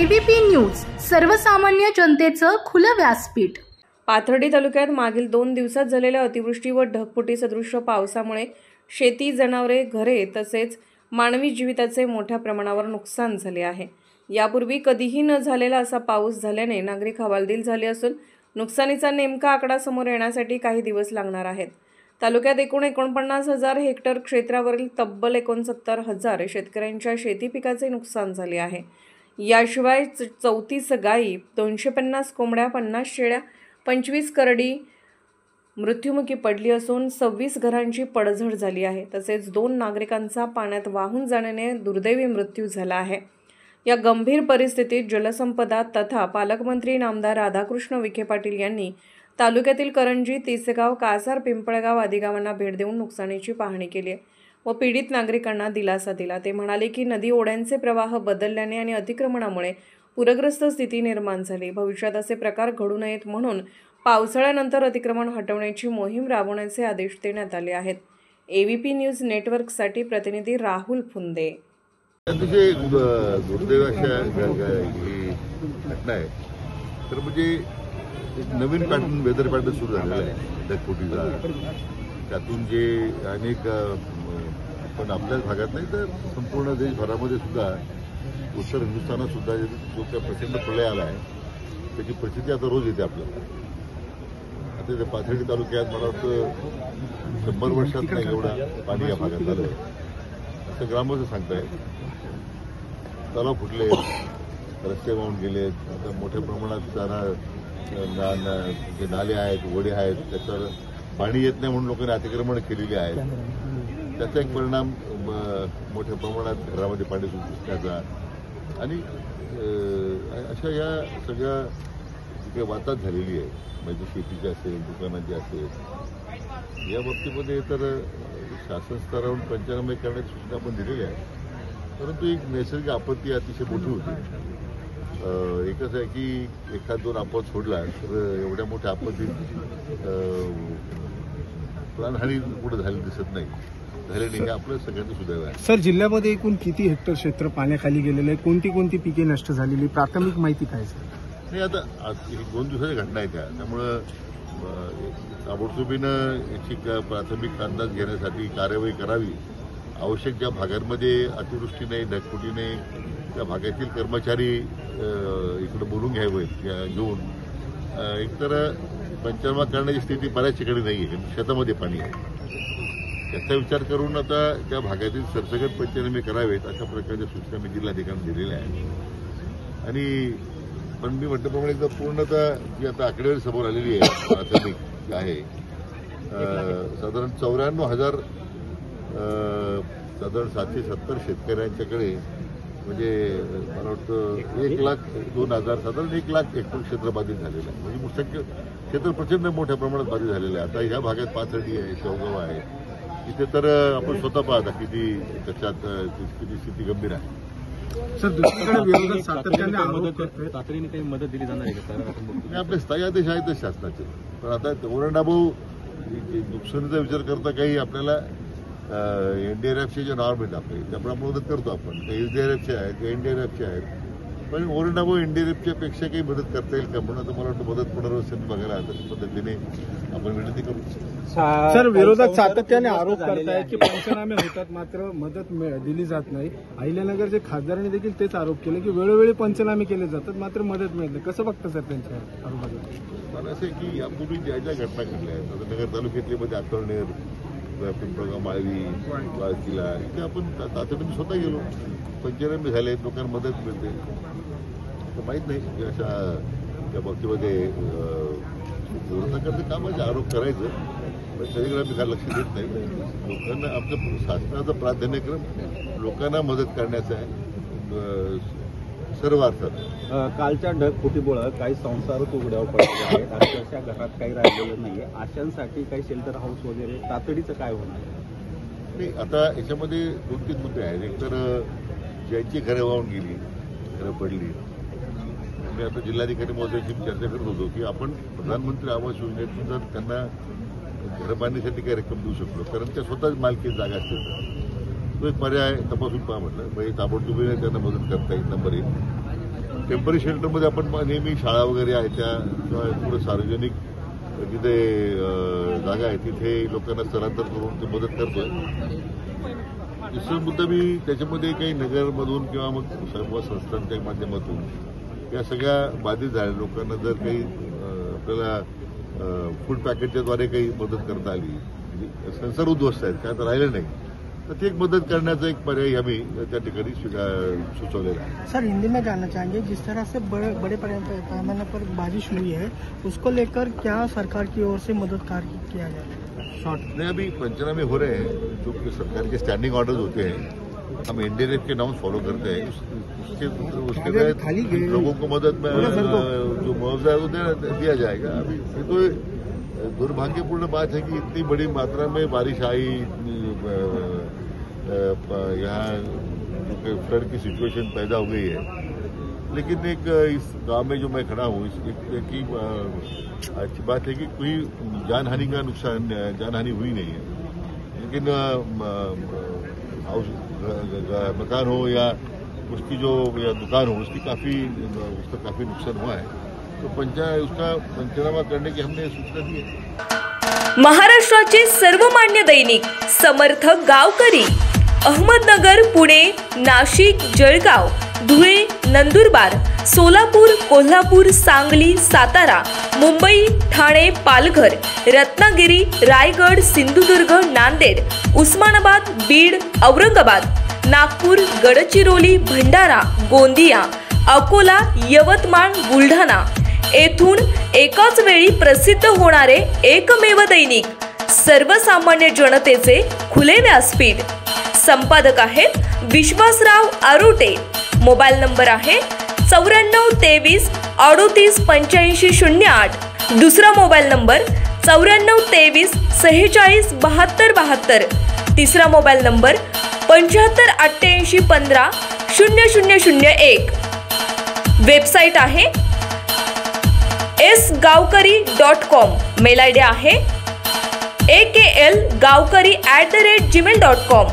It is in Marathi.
एबीपी न्यूज, सर्वसामान्य जनतेचं खुलं व्यासपीठ। पाथर्डी तालुक्यात मागील 2 दिवसात झालेल्या अतिवृष्टी व ढगफुटी सदृश पावसामुळे शेती, जनावरे, घरे तसेच मानवी जीविताचे मोठ्या प्रमाणावर नुकसान झाले आहे। यापूर्वी कधीही न झालेला असा पाऊस झाल्याने नागरिक हवालदिल झाले असून नुकसानीचा नेमका आकडा समोर येण्यासाठी काही दिवस लागणार आहेत। तालुक्यात एकूण 49,000 हेक्टर क्षेत्रावरील तब्बल 69,000 शेतकऱ्यांच्या शेती पिकाचे नुकसान झाले आहे। याशिवाय 34 गायी, 250 कोंबड्या, 50 शेळ्या, 25 करडी मृत्युमुखी पडली असून 26 घरांची पडझड झाली आहे। तसेच 2 नागरिकांचा पाण्यात वाहून जाण्याने दुर्दैवी मृत्यू झाला आहे। या गंभीर परिस्थितीत जलसंपदा तथा पालकमंत्री नामदार राधाकृष्ण विखे पाटील यांनी तालुक्यातील करंजी, तिसेगाव, कासार, पिंपळगाव आदी गावांना भेट देऊन नुकसानीची पाहणी केली व पीडित नागरिकांना दिलासा दिला। ते म्हणाले की नदी ओढ्यांचे प्रवाह बदलल्याने आणि अतिक्रमणामुळे पूरग्रस्त स्थिती निर्माण झाली। भविष्यात असे प्रकार घडू नयेत म्हणून पावसाळ्यानंतर अतिक्रमण हटवण्याची मोहीम राबवण्याचे आदेश देण्यात आले आहेत। एबीपी न्यूज नेटवर्कसाठी प्रतिनिधी राहुल फुंदे। अतिशय दुर्दैव अशा घटना आहे। तर म्हणजे एक नवीन पॅटर्न, वेदर पॅटर्न सुरू झालेला आहे ढगफुटीचा। त्यातून जे अनेक पण आपल्याच भागात नाही तर संपूर्ण देशभरामध्ये सुद्धा, उत्तर हिंदुस्थानात सुद्धा जो त्या प्रचंड प्रलय आला आहे त्याची परिस्थिती आता रोज येते आपल्याला। आता पाथर्डी तालुक्यात मला वाटतं 100 वर्षात नाही एवढा पाणी या भागात आलं असं ग्रामस्थ सांगतायत। तलाव फुटले, रस्ते वाहून गेले, आता मोठ्या प्रमाणात जे नाले आहेत, ओढे आहेत, त्याच्यावर पाणी येत नाही म्हणून लोकांनी अतिक्रमण केलेली आहेत। त्याचा एक परिणाम मोठ्या प्रमाणात घरामध्ये पाणी घुसण्याचा आणि अशा या सगळ्या जी काही वाताहत झालेली आहे, म्हणजे शेतीची असेल, दुकानांची असेल, या बाबतीमध्ये तर शासन स्तरावरून पंचनामे करण्याची सूचना आपण दिलेली आहे। परंतु एक नैसर्गिक आपत्ती अतिशय मोठी होती। एकच आहे की एखाद 2 आपत सोडला तर एवढ्या मोठ्या आपत्तीत प्राणहानी कुठं झाली दिसत नाही, झाले नाही, आपलं सगळ्यांचं सुदैव आहे। सर, जिल्ह्यामध्ये एकूण किती हेक्टर क्षेत्र पाण्याखाली गेलेलं आहे? कोणती कोणती पिके नष्ट झालेली? प्राथमिक माहिती काय सर? नाही, आता 2 दिवसाची घटना आहे त्यामुळं ताबडतोबीनं याची प्राथमिक अंदाज घेण्यासाठी कार्यवाही करावी। आवश्यक ज्या भागांमध्ये अतिवृष्टीने, ढगफुटीने त्या भागातील कर्मचारी इकडे बोलून घ्यावे घेऊन एकतर पंचनामा करण्याची स्थिती बऱ्याच ठिकाणी नाही आहे, शेतामध्ये पाणी आहे। त्याचा विचार करून आता त्या भागातील सरसकट पंचनामे करावेत अशा प्रकारच्या सूचना मी जिल्हाधिकाऱ्यांना दिलेल्या आहेत। आणि पण मी म्हटल्याप्रमाणे एकदा पूर्णतः जी आता आकडेवारी समोर आलेली आहे प्राथमिक आहे, साधारण 94,000 साधारण 770 शेतकऱ्यांच्याकडे, म्हणजे मला वाटतं 1,02,000 साधारण 1,00,000 हेक्टर क्षेत्र बाधित झालेलं आहे। म्हणजे मुख्य क्षेत्र प्रचंड मोठ्या प्रमाणात बाधित झालेलं आहे। आता ह्या भागात पाथर्डी आहे, शेवगाव आहे, इथे तर आपण स्वतः पाहता किती त्याच्यात किती स्थिती गंभीर आहे। सर, दुसरीकडे विरोधात सातत्याने तातडीने काही मदत दिली जाणार आहे का? आपले स्थायी आदेश आहेतच शासनाचे, पण आता ओरंडाभाऊ नुकसानीचा विचार करता काही आपल्याला एनडीआरएफचे जे नॉर्म आहेत आपले त्याप्रमाणे मदत करतो आपण, काही एसडीआरएफचे आहेत, काही एनडीआरएफचे आहेत, पण ओरंडाभाऊ एनडीआरएफच्या पेक्षा काही मदत करता येईल का म्हणून आता मला वाटतं मदत पुनर्वसन बघायला तशा पद्धतीने आपण विनंती करू। सर, विरोधात सातत्याने आरोप करताय की पंचनामे होतात मात्र मदत दिली जात नाही। अहिल्यानगरचे खासदारांनी देखील तेच आरोप केले की वेळोवेळी पंचनामे केले जातात मात्र मदत मिळत नाही। कसं बघतं सर त्यांच्या आरोपाला? मला असं आहे की यापूर्वी ज्या ज्या घटना घडल्या आहेत, आता नगर तालुक्यातले मध्ये आकर्णेर, पिंपळगाव, माळवी, वाळकीला, इथे आपण तातडीने स्वतः गेलो, पंचनामे झाले, लोकांना मदत मिळते। माहीत नाही की अशा त्या बाबतीमध्ये विरोधकांचं कामाचे आरोप करायचं, पण सगळीकडे आम्ही काय लक्ष देत नाही। लोकांना आमचं शासनाचा प्राधान्यक्रम लोकांना मदत करण्याचा आहे सर्व अर्थात। कालच्या ढगफुटीमुळे काही संसारच उघड्यावर पडले आहेत, अक्षरशः घरात काही राहिलेलं नाहीये। आशांसाठी काही शेल्टर हाऊस वगैरे तातडीचं काय होणार? नाही, आता याच्यामध्ये 2-3 मुद्दे आहेत। एकतर ज्यांची घरं वाहून गेली, घरं पडली, मी आता जिल्हाधिकारी महोदयाशी चर्चा करत होतो की आपण प्रधानमंत्री आवास योजनेतून जर त्यांना घरं बांधण्यासाठी काही रक्कम देऊ शकलो, कारण त्या स्वतःच मालकी जागा असते, तो एक पर्याय तपासून पहा म्हटलं, म्हणजे ताबडतोबीने त्यांना मदत करता येईल। नंबर 1 टेम्पररी शेल्टरमध्ये आपण नेहमी शाळा वगैरे आहे त्या किंवा पुढे सार्वजनिक जिथे जागा आहे तिथे लोकांना स्थलांतर करून ते मदत करतोय. दुसरा मुद्दा मी त्याच्यामध्ये काही नगरमधून किंवा मग सर्व संस्थांच्या माध्यमातून या सगळ्या बाधित झालेल्या लोकांना जर काही आपल्याला फूड पॅकेटच्याद्वारे काही मदत करता आली, संसार उद्ध्वस्त आहेत काय तर राहिलं नाही, तर ती एक मदत करण्याचा एक पर्याय आम्ही त्या ठिकाणी सुचवलेला आहे. सर, हिंदी में जानना चाहेंगे, जिस तरह से बड़े पैमाने पर बारिश हुई है उसको लेकर क्या सरकार की ओर से मदद कार्य किया गया? शॉर्ट नहीं, अभी पंचनामे हो रहे हैं. जो कि सरकार के स्टैंडिंग ऑर्डर्स होते हैं, हम एनडीआरएफ के नॉर्म्स फॉलो करते हैं. उसके तहत लोगों को मदद में जो मुआवजा है वो दिया जाएगा. अभी तो दुर्भाग्यपूर्ण बात है कि इतनी बड़ी मात्रा में बारिश आई, यहाँ फ्लड की सिचुएशन पैदा हो गई है. लेकिन एक इस गांव में जो मैं खड़ा हूँ इसकी अच्छी बात है कि कोई जानहानि हुई नहीं है. लेकिन मकान हो या उसकी जो या दुकान हो उसका काफी नुकसान हुआ है. तो उसका पंचनामा करने की हमने सूचना दी है. महाराष्ट्राचे सर्वमान्य दैनिक समर्थ गावकरी अहमदनगर, पुणे, नाशिक, जळगाव, धुळे, नंदुरबार, सोलापूर, कोल्हापूर, सांगली, सातारा, मुंबई, ठाणे, पालघर, रत्नागिरी, रायगड, सिंधुदुर्ग, नांदेड, उस्मानाबाद, बीड, औरंगाबाद, नागपूर, गडचिरोली, भंडारा, गोंदिया, अकोला, यवतमाळ, बुलढाणा येथून एकाच वेळी प्रसिद्ध होणारे एकमेव दैनिक सर्वसामान्य जनतेचे खुले व्यासपीठ. संपादक आहेत विश्वासराव आरोटे. मोबाईल नंबर आहे 9423 38 85 08. दुसरा मोबाईल नंबर 9423 46 72 72. तिसरा मोबाईल नंबर 75 88 15 0001. वेबसाईट आहे sgavkari.com. मेल आयडी आहे akl gavkari@gmail.com.